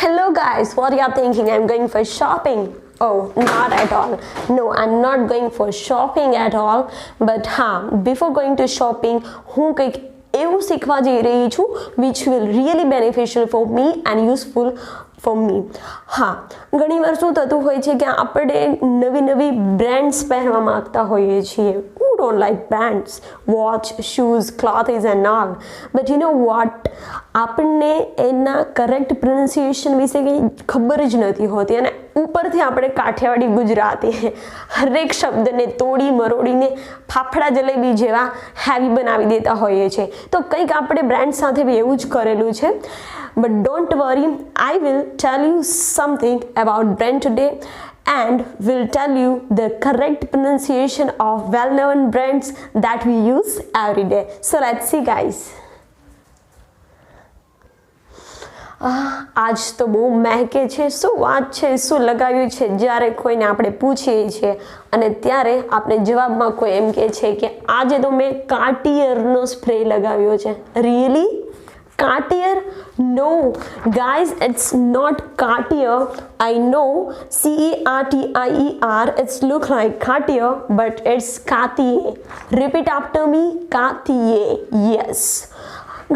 Hello guys, what are you thinking? I'm going for shopping. Oh, not at all. No, I'm not going for shopping at all. But before going to shopping, હું કંઈક એવું શીખવા જઈ રહી છું which will really beneficial for me and useful for me. ઘણીવાર શું થતું હોય છે કે આપણે નવી બ્રાન્ડ્સ પહેરવા માંગતા હોઈએ છીએ. Who don't like brands? Watch, shoes, clothes and all. But you know what? આપણને એના કરેક્ટ પ્રોનાઉન્સિએશન વિશે કંઈ ખબર જ નથી હોતી અને ઉપરથી આપણે કાઠિયાવાડી ગુજરાતી હરેક શબ્દને તોડી મરોડીને ફાફડા જલેબી જેવા હેવી બનાવી દેતા હોઈએ છીએ. તો કંઈક આપણે બ્રાન્ડ સાથે બી એવું જ કરેલું છે. But don't worry, I will tell you something about brand today and will tell you the correct pronunciation of well-known brands that we use every day. So let's see guys. આજ તો બહુ મહેકે છે. શું વાત છે, શું લગાવ્યું છે? જ્યારે કોઈને આપણે પૂછીએ છીએ અને ત્યારે આપણે જવાબમાં કોઈ એમ કહે છે કે આજે તો મેં કાર્ટિયરનો સ્પ્રે લગાવ્યો છે. Really? Cartier? No, guys, it's not Cartier. I know Cartier. It's look like Cartier, but it's Cartier. Repeat after me, Cartier. Yes.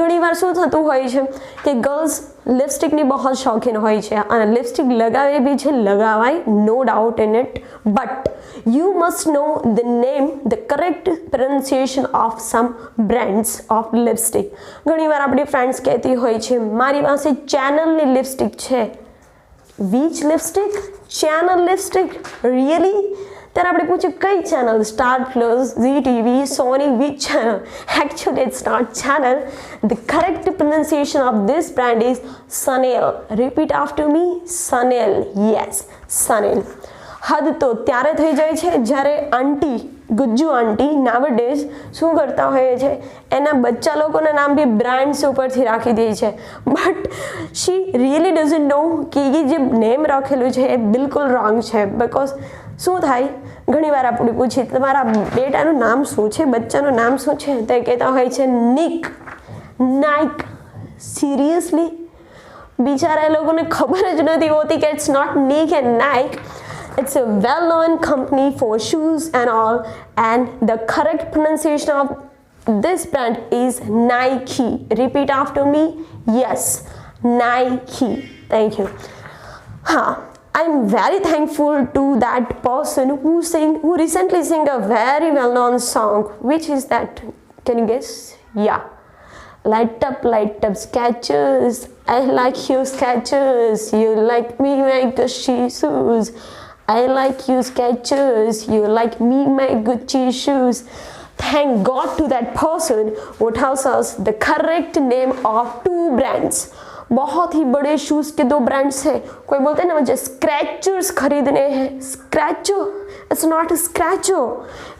ઘણીવાર શું થતું હોય છે કે ગર્લ્સ લિપસ્ટિકની બહુ શોખીન હોય છે અને લિપસ્ટિક લગાવે બી છે, લગાવાય, no doubt in it, but you must know the name, the correct pronunciation of some brands of lipstick. ઘણીવાર આપણી ફ્રેન્ડ્સ કહેતી હોય છે મારી પાસે ચેનલની લિપસ્ટિક છે. which lipstick? Chanel lipstick? Really? ત્યારે આપણે પૂછ્યું કઈ channel? Star Plus, Zee TV, Sony, which channel? Actually it's not channel. The correct pronunciation of this brand is Sunil. Repeat after me, Sunil. Yes, Sunil. હદ તો ત્યારે થઈ જાય છે જ્યારે આંટી, ગુજ્જુ આંટી નાવડેઝ શું કરતા હોય છે, એના બચ્ચા લોકોના નામ બી બ્રાન્ડ્સ ઉપરથી રાખી દે છે. બટ શી રિયલી ડઝન્ટ નો કે એ જે નેમ રાખેલું છે એ બિલકુલ રોંગ છે. બિકોઝ શું થાય, ઘણીવાર આપણે પૂછીએ તમારા બેટાનું નામ શું છે, બચ્ચાનું નામ શું છે, તો એ કહેતા હોય છે નિક, નાઇક. સિરિયસલી? બિચારા એ લોકોને ખબર જ નથી હોતી કે it's not Nick and Nike. It's a well-known company for shoes and all, and the correct pronunciation of this brand is Nike. Repeat after me. Yes, Nike. Thank you. I'm very thankful to that person who recently sang a very well-known song. Which is that? Can you guess? Yeah. Light up Skechers. I like you Skechers. You like me, my Gucci shoes. I like you Skechers, you like me, my Gucci shoes. Thank God to that person who tells us the correct name of two brands. बहुत ही बड़े shoes के दो brands है. कोई बोलते हैं ना मुझे स्क्रैचर्स खरीदने हैं. स्क्रैचो? It's not a scratcho.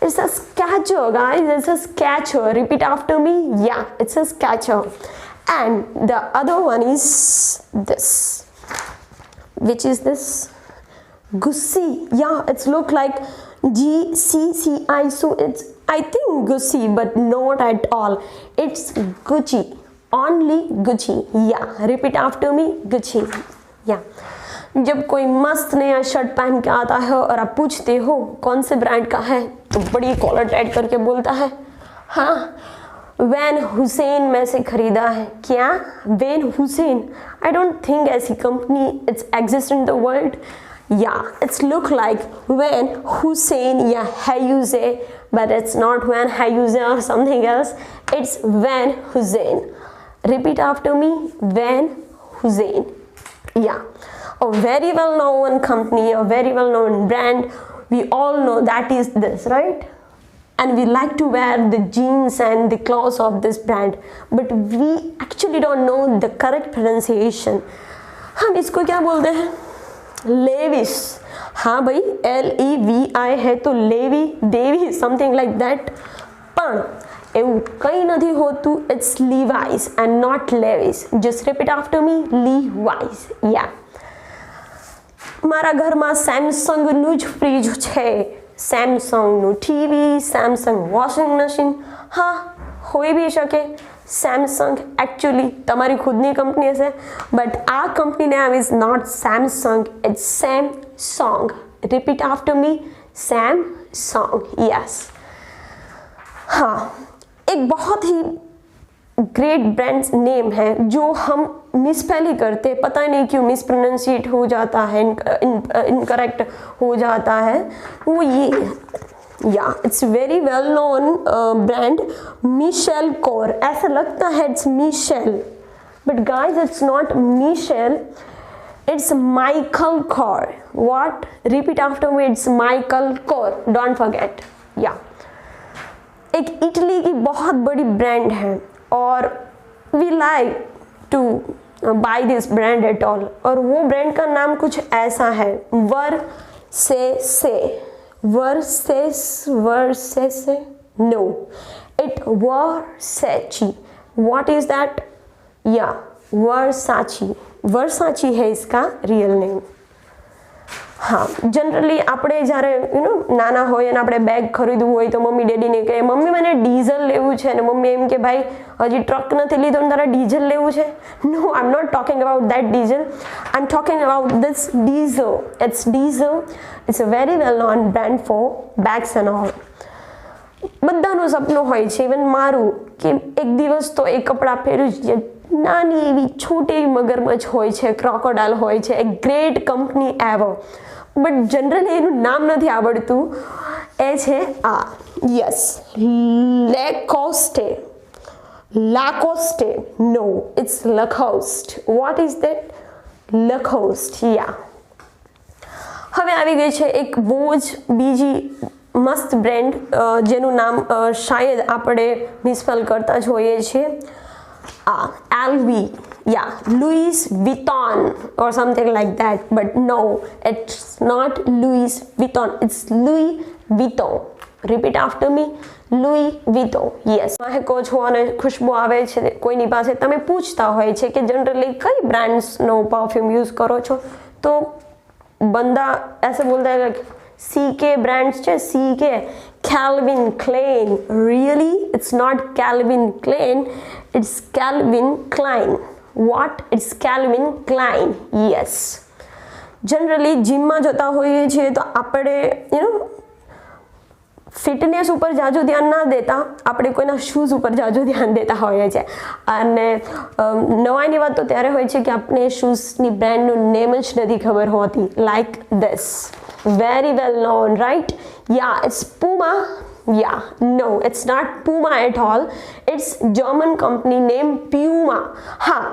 It's a Skechers, guys. It's a Skechers. Repeat after me. Yeah, it's a Skechers. And the other one is this. Which is this? Gucci. Yeah, it's look like GCCI, so it's I think Gucci, but not at all. It's Gucci. Only Gucci. Yeah, repeat after me. Gucci. Yeah. जब कोई मस्त नया shirt पहन के आता है और आप पूछते हो कौन से ब्रांड का है, तो बड़ी कॉलर टाइट करके बोलता है वैन हुसैन में से खरीदा है. क्या? Van Heusen? I don't think ऐसी company it's exist in the world. Yeah, it's look like Van Heusen, yeah, Hayuse, but it's not Van Hayuse or something else. It's Van Heusen. Repeat after me, Van Heusen. Yeah, a very well-known company, a very well-known brand. We all know that is this, right? And we like to wear the jeans and the clothes of this brand, but we actually don't know the correct pronunciation. हम इसको क्या बोलते हैं? Levi's. हाँ भाई, LEVI है तो Levi, Devi, something like that. પણ એવું કંઈ નથી હોતું. It's Levi's and not Levis. Just repeat after me, Levi's. Yeah. મારા ઘરમાં સેમસંગનું જ ફ્રીજ છે, સેમસંગનું ટીવી, સેમસંગ વોશિંગ મશીન. હા, હોઈ બી શકે. સેમસંગ એકચ્યુઅલી તમારી ખુદની કંપની હશે, બટ આ કંપની નામ is not Samsung, it's Samsong. Repeat after me, Samsung. Yes. हाँ, एक बहुत ही ग्रेट ब्रांड नेम है जो हम मिसस्पेल ही करते, पता नहीं क्यों मिसप्रोनाउंसिएट हो जाता है, इनकरेक्ट हो जाता है, वो ये. Yeah it's very well known brand Michelle Kors. ऐसा लगता है it's Michelle, but guys it's not Michelle, it's Michael Kors. What? Repeat after me, it's Michael Kors. Don't forget. Yeah एक इटली की बहुत बड़ी ब्रांड है और we like to buy this brand at all. और वो ब्रांड का नाम कुछ ऐसा है, Versace. Versace no, it Versace. What is that? Yeah Versace. वर्साची है इसका रियल नेम. हाँ, जनरली આપણે જ્યારે નાના હોય અને આપણે બેગ ખરીદવું હોય તો મમ્મી ડેડીને કહે, મમ્મી મને ડીઝલ લેવું છે, અને મમ્મી એમ કે ભાઈ હજી ટ્રક નથી લીધો ને તારે ડીઝલ લેવું છે. No, I am not talking about that diesel, I am talking about this Diesel. It's Diesel. It's a very well known brand for bags and all. બધાનું સપનું હોય છે, ઇવન મારું, કે એક દિવસ તો એ કપડાં પહેર્યું જ. નાની એવી છોટી મગરમચ્છ હોય છે, ક્રોકોડાઇલ હોય છે, એક great company ever, but generally એનું નામ નથી આવડતું. એ છે આ, yes, Lacoste. Lacoste. No, it's Lacoste. What is that? Lacoste. Yeah. હવે આવી ગઈ છે એક બહુ જ બીજી મસ્ત બ્રાન્ડ, જેનું નામ શાયદ આપણે મિસસ્પેલ કરતા જ હોઈએ છીએ. LV. Yeah, Louis Vuitton or something like that, but no, it's not Louis Vuitton, it's Louis Vuitton. Repeat after me, Louis Vuitton. Yes. મહેકો છો અને ખુશ્બુ આવે છે કોઈની પાસે, તમે પૂછતા હોય છે કે જનરલી કઈ બ્રાન્ડ્સનો પરફ્યુમ યુઝ કરો છો, તો બંદા ऐसे बोलता है कि CK ब्रांड्स છે, CK, Calvin Klein. Really? It's not Calvin Klein, it's Calvin Klein. What? It's Calvin Klein. Yes. Generally જીમમાં જતા હોઈએ છીએ તો આપણે ફિટનેસ ઉપર જાજુ ધ્યાન ના દેતા, આપણે કોઈના શૂઝ ઉપર જાજુ ધ્યાન દેતા હોઈએ છીએ. અને નવાઈની વાત તો ત્યારે હોય છે કે આપણે શૂઝની બ્રાન્ડનું નેમ જ નથી ખબર હોતી. Like this, very well known, right? Yeah, it's Puma. Yeah, no, it's not Puma at all. It's German company name Puma. हाँ,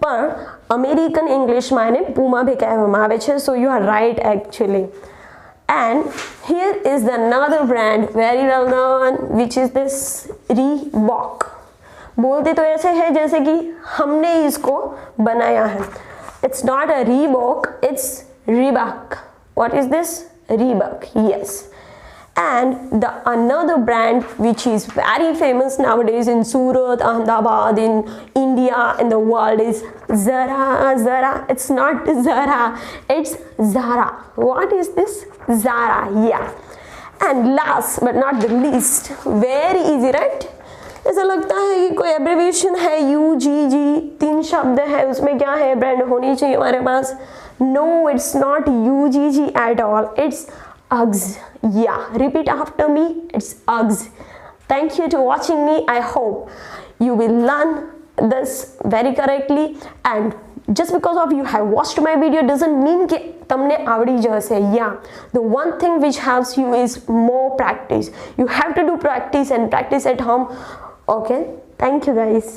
पर American English માં એને Puma भी કહેવામાં આવે છે. So you are right actually. And here is the another brand very well known, which is this Reebok. बोलते तो ऐसे है जैसे कि हमने इसको बनाया है. It's not a Reebok, it's Reebok. What is this? Reebok. Yes. And the another brand which is very famous nowadays in Surat, Ahmedabad, in India, in the world is Zara. Zara. It's not Zara, it's Zara. What is this? Zara. Yeah. And last but not the least, very easy, right? ऐसा लगता है कि कोई abbreviation है, UGG, 3 शब्द है, उसमें क्या है, ब्रांड होनी चाहिए हमारे पास. No, it's not UGG at all, it's Uggs. Yeah, repeat after me, it's Uggs. Thank you to watching me. I hope you will learn this very correctly, and just because of you have watched my video doesn't mean कि તમને આવડી જશે. Yeah, the one thing which helps you is more practice. You have to do practice and practice at home. Okay, thank you guys.